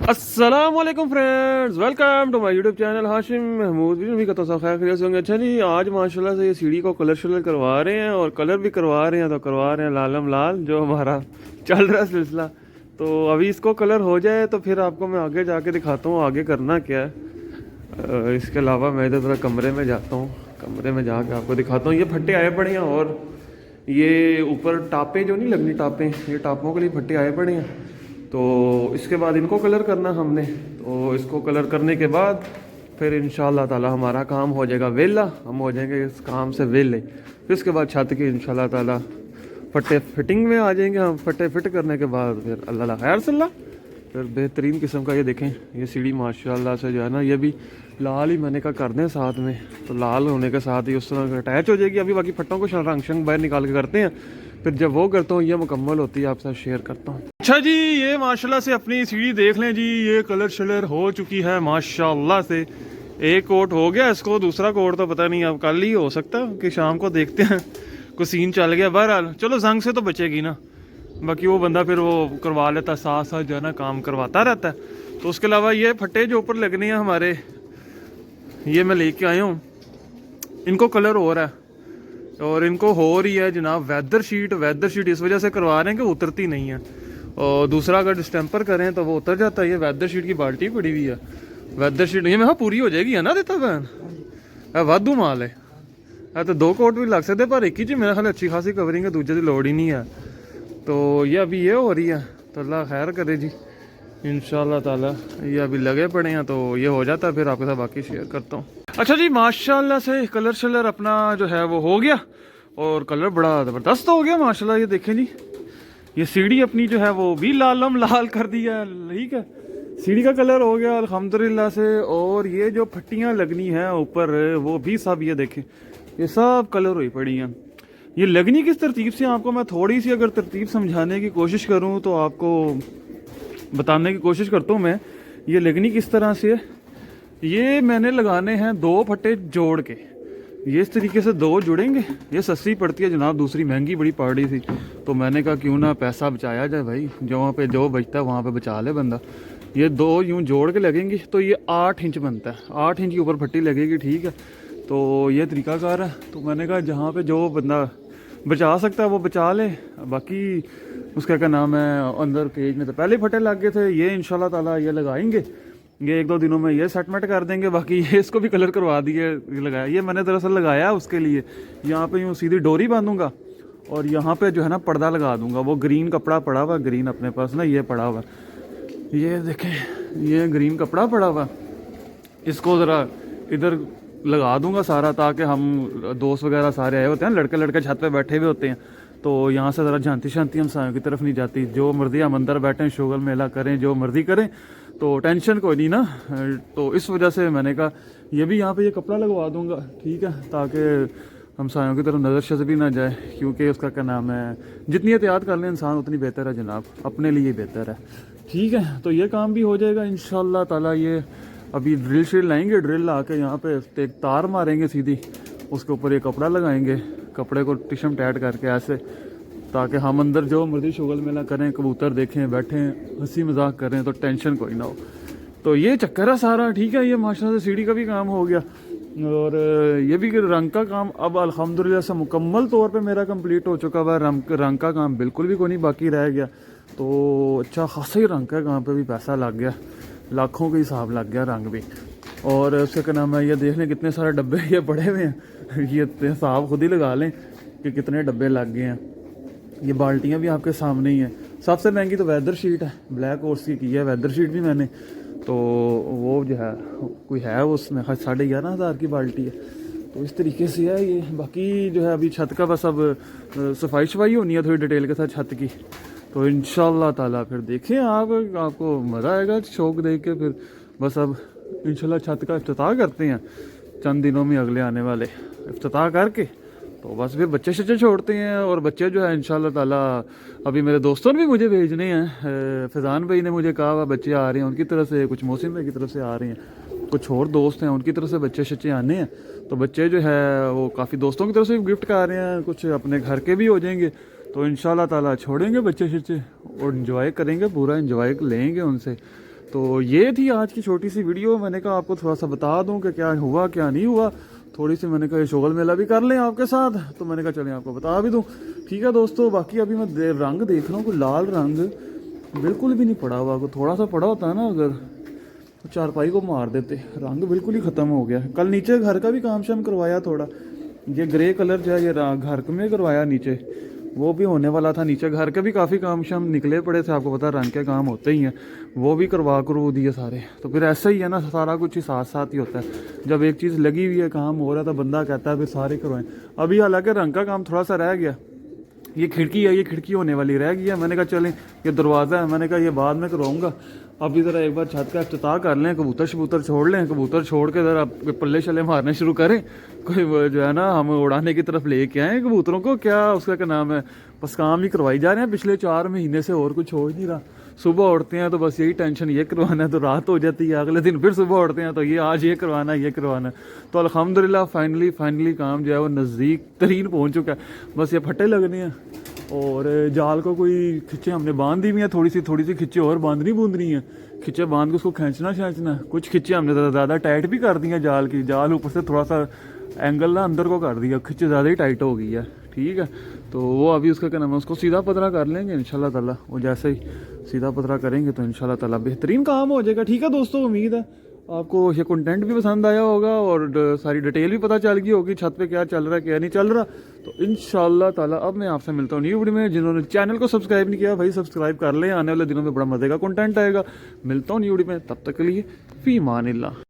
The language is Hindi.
अस्सलाम वालेकुम friends, welcome to my YouTube channel Hashim Mahmood. भी कहता सब खैर खैरियत से होंगे। अच्छा जी, आज माशाल्लाह से ये सीढ़ी को कलर शलर करवा रहे हैं और कलर भी करवा रहे हैं, तो करवा रहे हैं लालम लाल, जो हमारा चल रहा है सिलसिला। तो अभी इसको कलर हो जाए तो फिर आपको मैं आगे जाके दिखाता हूँ आगे करना क्या है। इसके अलावा मैं इधर थोड़ा कमरे में जाता हूँ, कमरे में जाके आपको दिखाता हूँ। ये फट्टे आए पड़े हैं और ये ऊपर टापें जो नहीं लगनी, टापें, ये टापों के लिए फट्टे आए पड़े हैं। तो इसके बाद इनको कलर करना हमने, तो इसको कलर करने के बाद फिर इंशाल्लाह ताला हमारा काम हो जाएगा वेला, हम हो जाएंगे इस काम से वेले। फिर इसके बाद छत की इंशाल्लाह ताला फट्टे फिटिंग में आ जाएंगे हम। फट्टे फिट करने के बाद फिर अल्लाह खैर सल्ला, फिर बेहतरीन किस्म का ये देखें, ये सीढ़ी माशाल्लाह से जो है ना, ये भी लाल ही मैंने कहा कर दें साथ में, तो लाल होने के साथ ही उस तरह अटैच हो जाएगी। अभी बाकी फट्टों को रंग शंग बाहर निकाल के करते हैं, फिर जब वो करता हूँ ये मुकम्मल होती है आपसे शेयर करता हूँ। अच्छा जी, ये माशाल्लाह से अपनी सीढ़ी देख लें जी, ये कलर शलर हो चुकी है माशाल्लाह से। एक कोट हो गया इसको, दूसरा कोट तो पता नहीं अब कल ही हो सकता है कि शाम को देखते हैं, कुछ सीन चल गया। बहरहाल चलो, जंग से तो बचेगी ना, बाकी वो बंदा फिर वो करवा लेता, साथ साथ जो है ना काम करवाता रहता है। तो उसके अलावा ये फट्टे जो ऊपर लगने हैं हमारे, ये मैं लेके आया हूँ, इनको कलर हो रहा है और इनको हो रही है जनाब वेदर शीट इस वजह से करवा रहे हैं कि उतरती नहीं है। और दूसरा अगर डिस्टेंपर करें तो वो उतर जाता है। ये वेदर शीट की बाल्टी पड़ी हुई है, वेदर शीट ये मैं पूरी हो जाएगी है ना देता बहन, वाधू माल है। तो 2 कोट भी लग सकते, पर एक ही चीज मेरा ख्याल अच्छी खासी कवरिंग है, दूजे की लोड़ ही नहीं है। तो ये अभी ये हो रही है, तो अल्लाह खैर करे जी इंशाल्लाह ताला। ये अभी लगे पड़े हैं, तो ये हो जाता है फिर आपके साथ बाकी शेयर करता हूँ। अच्छा जी, माशाल्लाह से कलर शलर अपना जो है वो हो गया और कलर बड़ा ज़बरदस्त हो गया माशाल्लाह। ये देखें जी, ये सीढ़ी अपनी जो है वो भी लालम लाल कर दिया, ठीक है, सीढ़ी का कलर हो गया अल्हम्दुलिल्लाह से। और ये जो फट्टियाँ लगनी है ऊपर वो भी सब, ये देखें, ये सब कलर हुई पड़ी हैं। ये लगनी किस तरतीब से, आपको मैं थोड़ी सी अगर तरतीब समझाने की कोशिश करूँ तो आपको बताने की कोशिश करता हूँ मैं। ये लगनी किस तरह से है, ये मैंने लगाने हैं 2 फट्टे जोड़ के, ये इस तरीके से 2 जुड़ेंगे। ये सस्ती पड़ती है जनाब, दूसरी महंगी बड़ी पड़ रही थी, तो मैंने कहा क्यों ना पैसा बचाया जाए भाई, जहाँ पे जो बचता है वहाँ पे बचा ले बंदा। ये 2 यूँ जोड़ के लगेंगी तो ये 8 इंच बनता है, 8 इंच के ऊपर फट्टी लगेगी, ठीक है। तो ये तरीकाकार है। तो मैंने कहा जहाँ पे जो बंदा बचा सकता है वो बचा ले, बाकी उसका क्या नाम है, अंदर केज में तो पहले फटे लग गए थे। ये इंशाल्लाह ताला ये लगाएंगे, ये 1-2 दिनों में ये सेटमेंट कर देंगे। बाकी ये इसको भी कलर करवा दिए, लगाया, ये मैंने दरअसल लगाया उसके लिए। यहाँ पे यूँ सीधी डोरी बांधूंगा और यहाँ पे जो है ना पर्दा लगा दूंगा। वो ग्रीन कपड़ा पड़ा हुआ, ग्रीन अपने पास ना ये पड़ा हुआ, ये देखें, ये ग्रीन कपड़ा पड़ा हुआ, इसको ज़रा इधर लगा दूंगा सारा, ताकि हम दोस्त वगैरह सारे आए होते हैं, लड़के लड़के छत पे बैठे हुए होते हैं, तो यहाँ से ज़रा झांती शांति हम सायों की तरफ नहीं जाती। जो मर्जी हम अंदर बैठें, शुगल मेला करें, जो मर्जी करें, तो टेंशन कोई नहीं ना। तो इस वजह से मैंने कहा ये भी यहाँ पे ये कपड़ा लगवा दूंगा, ठीक है, ताकि हम सायों की तरफ नज़र शज़ भी ना जाए, क्योंकि उसका क्या नाम है, जितनी एहतियात कर लें इंसान उतनी बेहतर है जनाब, अपने लिए बेहतर है, ठीक है। तो ये काम भी हो जाएगा इंशाल्लाह ताला। ये अभी ड्रिल श्रिल लाएंगे, ड्रिल ला के यहाँ पे एक तार मारेंगे सीधी, उसके ऊपर ये कपड़ा लगाएंगे, कपड़े को टिशम टैट करके ऐसे, ताकि हम अंदर जो मर्जी शुगल मेला करें, कबूतर देखें, बैठें, हंसी मजाक करें, तो टेंशन कोई ना हो। तो ये चक्कर है सारा, ठीक है। ये माशाल्लाह से सीढ़ी का भी काम हो गया और ये भी रंग का काम अब अल्हम्दुलिल्लाह से मुकम्मल तौर पे मेरा कंप्लीट हो चुका हुआ। रंग का काम बिल्कुल भी कोई नहीं बाकी रह गया। तो अच्छा खासा ही रंग का काम पे भी पैसा लग गया, लाखों का हिसाब लग गया रंग भी। और उसका क्या नाम है, ये देख लें कितने सारे डब्बे ये पड़े हुए हैं, ये हिसाब खुद ही लगा लें कि कितने डब्बे लग गए हैं। ये बाल्टियाँ भी आपके सामने ही हैं। सबसे महंगी तो वेदर शीट है, ब्लैक हॉर्स की है वेदर शीट भी मैंने, तो वो जो है कोई है उसमें 11,500 की बाल्टी है। तो इस तरीके से है ये। बाकी जो है अभी छत का बस अब सफाई शफाई होनी है थोड़ी डिटेल के साथ छत की। तो इंशाल्लाह ताला फिर देखें आप, आपको मज़ा आएगा शौक देख के। फिर बस अब इंशाल्लाह छत का इफ्तिताह करते हैं चंद दिनों में, अगले आने वाले इफ्तिताह करके तो बस फिर बच्चे शच्चे छोड़ते हैं। और बच्चे जो है इंशाल्लाह ताला अभी मेरे दोस्तों ने भी मुझे भेजने हैं। फैज़ान भाई ने मुझे कहा हुआ बच्चे आ रहे हैं उनकी तरफ से, कुछ मोहसिन भाई की तरफ से आ रहे हैं, कुछ और दोस्त हैं उनकी तरफ से बच्चे शच्चे आने हैं। तो बच्चे जो है वो काफ़ी दोस्तों की तरफ से गिफ्ट कर रहे हैं, कुछ अपने घर के भी हो जाएंगे। तो इंशाल्लाह ताला छोड़ेंगे बच्चे शच्चे और इन्जॉय करेंगे, पूरा इन्जॉय लेंगे उनसे। तो ये थी आज की छोटी सी वीडियो। मैंने कहा आपको थोड़ा सा बता दूं कि क्या हुआ क्या नहीं हुआ, थोड़ी सी मैंने कहा ये शोगल मेला भी कर लें आपके साथ, तो मैंने कहा चलें आपको बता भी दूं। ठीक है दोस्तों, बाकी अभी मैं रंग देख रहा हूँ, कोई लाल रंग बिल्कुल भी नहीं पड़ा हुआ, कोई थोड़ा सा पड़ा होता है ना अगर तो चारपाई को मार देते। रंग बिल्कुल ही ख़त्म हो गया। कल नीचे घर का भी काम शाम करवाया थोड़ा, ये ग्रे कलर जो है ये घर में करवाया नीचे, वो भी होने वाला था। नीचे घर के भी काफ़ी काम शाम निकले पड़े थे, आपको पता रंग के काम होते ही हैं, वो भी करवा दिए सारे। तो फिर ऐसा ही है ना, सारा कुछ ही साथ साथ ही होता है। जब एक चीज़ लगी हुई है, काम हो रहा था, बंदा कहता है फिर सारे करवाएं। अभी हालांकि रंग का काम थोड़ा सा रह गया, ये खिड़की है, ये खिड़की होने वाली रह गई है। मैंने कहा चलें, ये दरवाज़ा है, मैंने कहा ये बाद में करवाऊँगा। अभी ज़रा एक बार छत का इफ्तिताह कर लें, कबूतर शबूतर छोड़ लें, कबूतर छोड़ के ज़रा पल्ले शल्ले मारने शुरू करें। कोई वो जो है ना, हम उड़ाने की तरफ लेके आए कबूतरों को, क्या उसका क्या नाम है, बस काम ही करवाई जा रहे हैं पिछले 4 महीने से, और कुछ हो ही नहीं रहा। सुबह उठते हैं तो बस यही टेंशन, ये करवाना है, तो रात हो जाती है, अगले दिन फिर सुबह उठते हैं तो ये आज ये करवाना है, ये करवाना है। तो अल्हम्दुलिल्लाह फाइनली काम जो है वो नज़दीक तरीन पहुँच चुका है। बस ये फट्टे लगने हैं और जाल को कोई खिच्चे हमने बांध दी हुई है, थोड़ी सी खिच्चे और बांधनी बूंदनी है। खिच्चे बांध के उसको खींचना, कुछ खिच्चे हमने ज़्यादा टाइट भी कर दी है जाल की, जाल ऊपर से थोड़ा सा एंगल ना अंदर को कर दिया, खिच्चे ज़्यादा ही टाइट हो गई है। ठीक है, तो वो अभी उसका क्या नाम है, उसको सीधा पतरा कर लेंगे इंशाल्लाह ताला। वो जैसे ही सीधा पतरा करेंगे तो इंशाल्लाह ताला बेहतरीन काम हो जाएगा। ठीक है दोस्तों, उम्मीद है आपको ये कंटेंट भी पसंद आया होगा और सारी डिटेल भी पता चल गई होगी, छत पे क्या चल रहा है क्या नहीं चल रहा। तो इंशाल्लाह ताला अब मैं आपसे मिलता हूँ न्यू वीडियो में। जिन्होंने चैनल को सब्सक्राइब नहीं किया भाई सब्सक्राइब कर लें, आने वाले दिनों में बड़ा मज़े का कंटेंट आएगा। मिलता हूँ न्यू वीडियो में, तब तक के लिए फी मानिल्लाह।